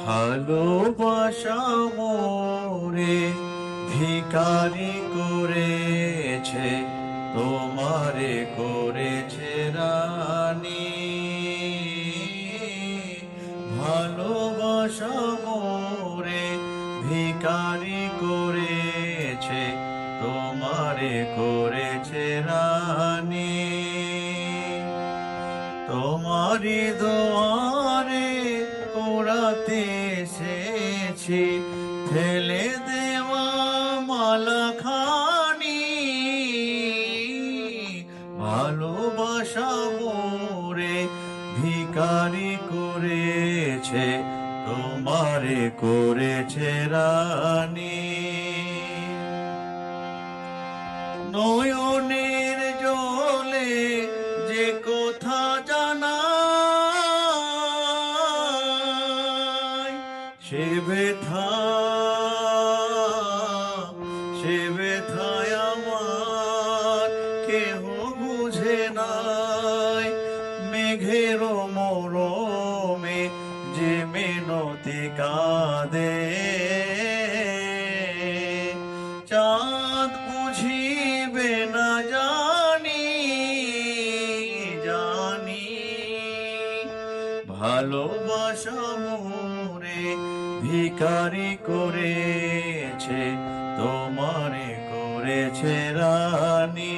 ভালোবাসা মোরে ভিখারি করেছে, তোমারে করেছে রানী। ভালোবাসা মোরে ভিখারি করেছে, তোমারে করেছে রানী। তোমারি দুয়ারে কুড়াতে এসেছি, ফেলে দেওয়া মালা খানি। ভালোবাসা মোরে ভিখারি করেছে, তোমারে করেছে রানী। নয়নের জলে যে কথা জানাই, সে ব্যথায় আমার কেহ বুঝে নাই। মেঘের মরমে যে মিনতি কাঁদে, চাঁদ বুঝিবে না জানি। ভালোবাসা মোরে ভিখারি করেছে, তোমারে করেছে রানী।